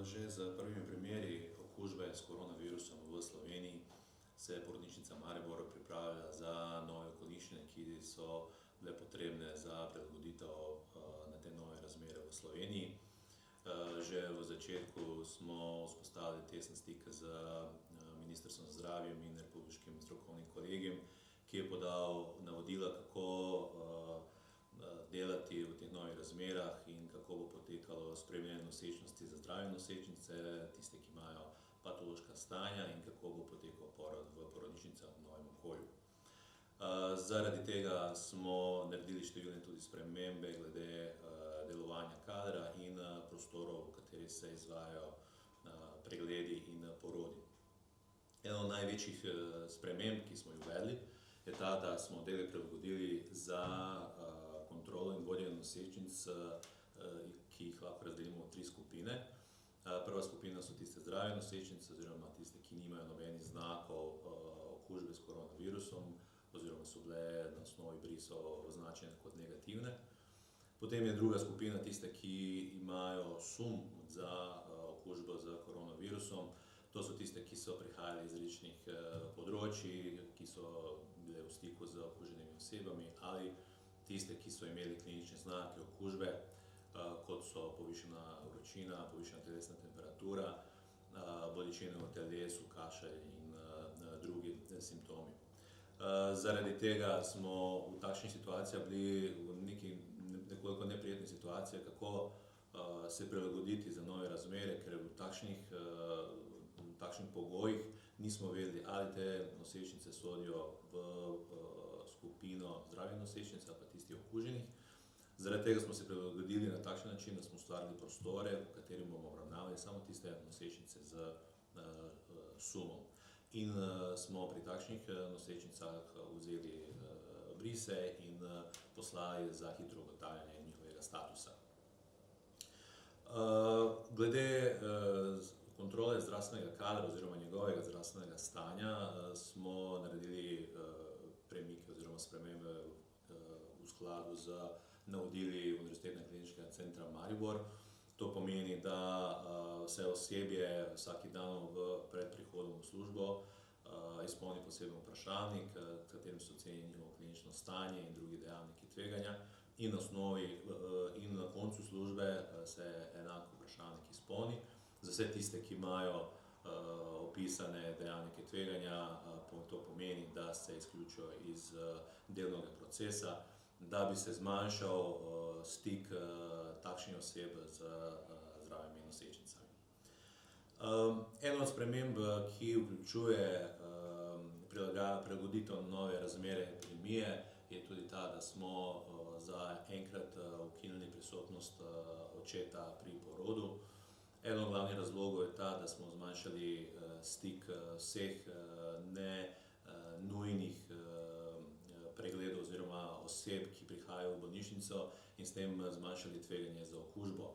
Že z prvimi primeri okužbe s koronavirusom v Sloveniji se porodnišnica Maribor pripravlja za nove okoliščine, ki so bile potrebne za prilagoditev na te nove razmere v Sloveniji. Že v začetku smo vzpostavili tesen stik z Ministrstvom za zdravjem in Republiškim strokovnim kolegijem, ki je podal navodila, kako delati v teh novih razmerah in kako bo potekalo spremljanje nosečnosti za zdrave nosečnice, tiste, ki imajo patološka stanja, in kako bo potekal porod v porodnišnicah v novem okolju. Zaradi tega smo naredili številne tudi spremembe glede delovanja kadra in prostorov, v katerih se izvajajo pregledi in porodi. Ena od največjih sprememb, ki smo jih uvedli, je ta, da smo oddelek prilagodili za kontrolo in vodenje nosečnic, ki jih lahko razdelimo v 3 skupine. Prva skupina so tiste zdrave nosečnice oziroma tiste, ki nimajo nobenih znakov okužbe s koronavirusom oziroma so bile na osnovi brisov označene kot negativne. Potem je druga skupina tiste, ki imajo sum za okužbo s koronavirusom. To so tiste, ki so prihajali iz različnih področij, ki so bile v stiku z okuženimi osebami, ali tiste, ki so imeli klinične znake okužbe, kot so povišana vročina, povišana telesna temperatura, bolečine v telesu, kašelj in drugi simptomi. Zaradi tega smo v takšnih situacijah bili v nekoliko neprijetni situaciji, kako se prilagoditi za nove razmere, ker v takšnih pogojih nismo vedeli, ali te nosečnice sodijo v skupino zdravih nosečnic ali pa tistih okuženih. Zaradi tega smo se prilagodili na takšen način, da smo ustvarili prostore, v katerih bomo obravnavali samo tiste nosečnice s sumom. In smo pri takšnih nosečnicah vzeli brise in poslali za hitro ugotavljanje njihovega statusa. Glede kontrole zdravstvenega kadra oziroma njegovega zdravstvenega stanja smo naredili premike oziroma spremembe v skladu z navodili Univerzitetnega kliničnega centra Maribor. To pomeni, da se osebje vsak dan pred prihodom v službo izpolni poseben vprašalnik, v katerem so ocenjeni njihovo klinično stanje in drugi dejavniki tveganja, in na koncu službe se enak vprašalnik izpolni. Za vse tiste, ki imajo opisane dejavnike tveganja, to pomeni, da se izključijo iz delovnega procesa, da bi se zmanjšal stik takšnih oseb z zdravimi nosečnicami. Ena od sprememb, ki vključuje prilagoditev na nove razmere epidemije, je tudi ta, da smo za enkrat ukinili prisotnost očeta pri porodu. Eden od glavnih razlogov je ta, da smo zmanjšali stik vseh nujnih pregledov oziroma oseb, ki prihajajo v bolnišnico, in s tem zmanjšali tveganje za okužbo.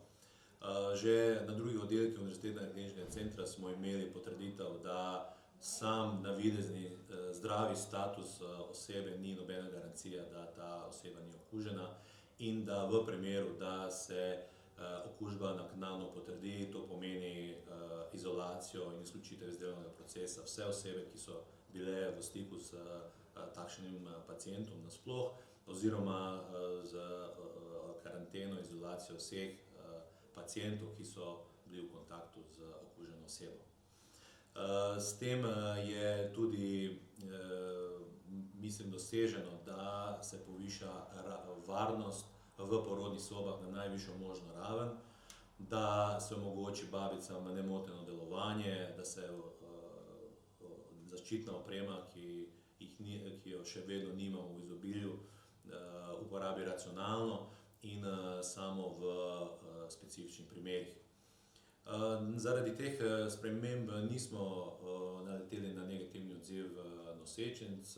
Že na drugih oddelkih Univerzitetnega kliničnega centra smo imeli potrditev, da sam navidezni zdravi status osebe ni nobena garancija, da ta oseba ni okužena, in da v primeru, da se okužba naknadno potrdi, to pomeni izolacijo in izključitev iz delovnega procesa vse osebe, ki so bile v stiku s takšnim pacientom nasploh, oziroma z karanteno, izolacijo vseh pacientov, ki so bili v kontaktu z okuženo osebo. S tem je tudi, mislim, doseženo, da se poviša varnost v porodnih sobah na najvišjo možno raven, da se omogoči babicam nemoteno delovanje, da se zaščitna oprema, ki jo še vedno nimamo v izobilju, uporabi racionalno in samo v specifičnih primerih. Zaradi teh sprememb nismo naleteli na negativni odziv nosečnic,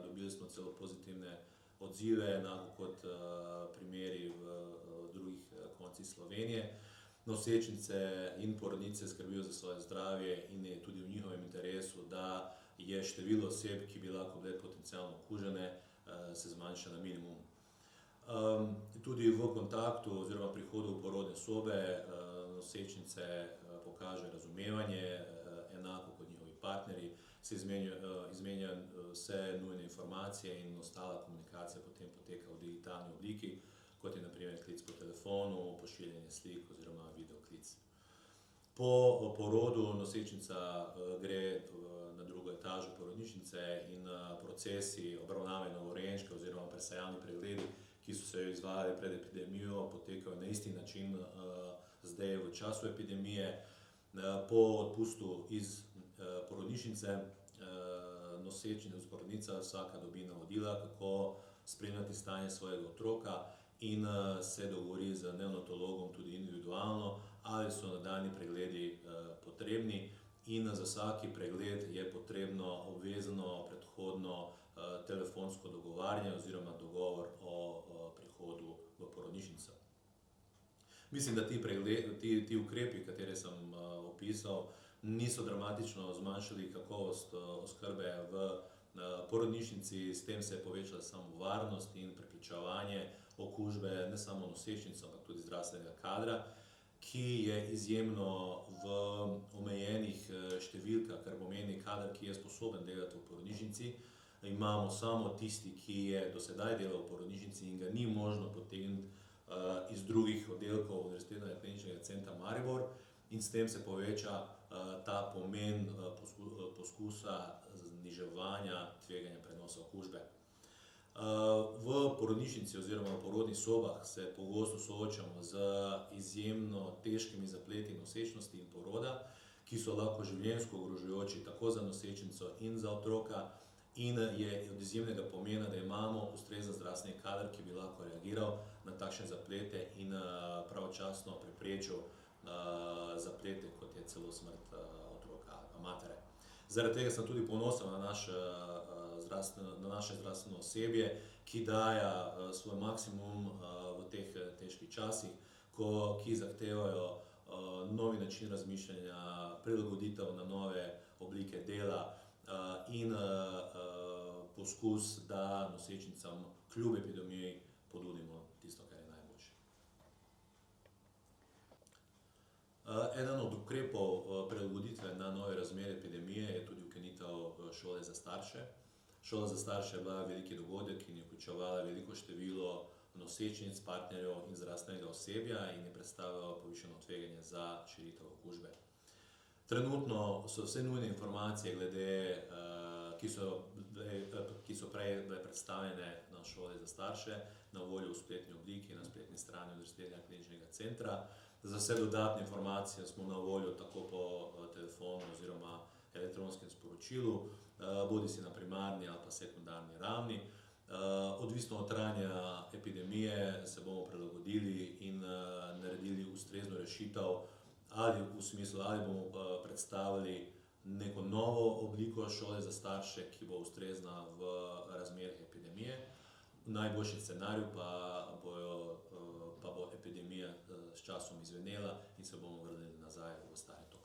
dobili smo celo pozitivne odzive, enako kot primeri v drugih koncih Slovenije. Nosečnice in porodnice skrbijo za svoje zdravje in je tudi v njihovem interesu, da je število oseb, ki bi lahko bile potencialno okužene, se zmanjša na minimum. Tudi v kontaktu oziroma prihodu v porodne sobe nosečnice pokaže razumevanje, enako kot njihovi partnerji, se izmenjajo vse nujne informacije in ostala komunikacija potem poteka v digitalni obliki, kot je na primer klic po telefonu, pošiljanje slik oziroma videoklic. Po porodu nosečnica gre na drugo etažo porodnišnice in procesi obravnave novorojenčka oziroma presajalni pregledi, ki so se izvajali pred epidemijo, potekajo na isti način zdaj v času epidemije. Po odpustu iz porodnišnice porodnica vsaka dobi navodila, kako spremljati stanje svojega otroka in se dogovori z neonatologom tudi individualno, ali so nadaljnji pregledi potrebni, in za vsaki pregled je potrebno obvezno predhodno telefonsko dogovarjanje oziroma dogovor o prihodu v porodnišnico. Mislim, da ti ukrepi, katere sem opisal, niso dramatično zmanjšali kakovost oskrbe v porodnišnici, s tem se je povečala samo varnost in preprečevanje okužbe ne samo nosečnic, ampak tudi zdravstvenega kadra, ki je izjemno v omejenih številkah, kar pomeni kader, ki je sposoben delati v porodnišnici. Imamo samo tisti, ki je do sedaj delal v porodnišnici in ga ni možno potegniti iz drugih oddelkov Univerzitetnega kliničnega centra Maribor, in s tem se poveča ta pomen poskusa zniževanja tveganja prenosa okužbe. V porodnišnici oziroma v porodnih sobah se pogosto soočamo z izjemno težkimi zapleti nosečnosti in poroda, ki so lahko življenjsko ogrožajoči tako za nosečnico in za otroka, in je od izjemnega pomena, da imamo ustrezen zdravstveni kader, ki bi lahko reagiral na takšne zaplete in pravočasno preprečil zaplete, kot je celo smrt otroka ali pa matere. Zaradi tega sem tudi ponosen na naše zdravstveno osebje, ki daje svoj maksimum v teh težkih časih, ki zahtevajo novi način razmišljanja, prilagoditev na nove oblike dela in poskus, da nosečnicam kljub epidemiji ponudimo tisto, kar je najboljše. Eden od ukrepov prilagoditve na nove razmere epidemije je tudi ukinitev šole za starše. Šola za starše je bila veliki dogodek in je vključevala veliko število nosečnic, partnerjev in zdravstvenega osebja in je predstavljala povišano tveganje za širitev okužbe. Trenutno so vse nujne informacije, ki so prej bile predstavljene na šoli za starše, na voljo v spletni obliki na spletni strani Univerzitetnega kliničnega centra. Za vse dodatne informacije smo na voljo tako po telefonu oziroma elektronskem sporočilu, bodisi na primarni ali pa sekundarni ravni. Odvisno od trajanja epidemije se bomo prilagodili in naredili ustrezno rešitev, ali v smislu, ali bomo predstavili neko novo obliko šole za starše, ki bo ustrezna v razmerah epidemije. V najboljšem scenariju pa bo epidemija s časom izzvenela in se bomo vrnili nazaj v stare točke.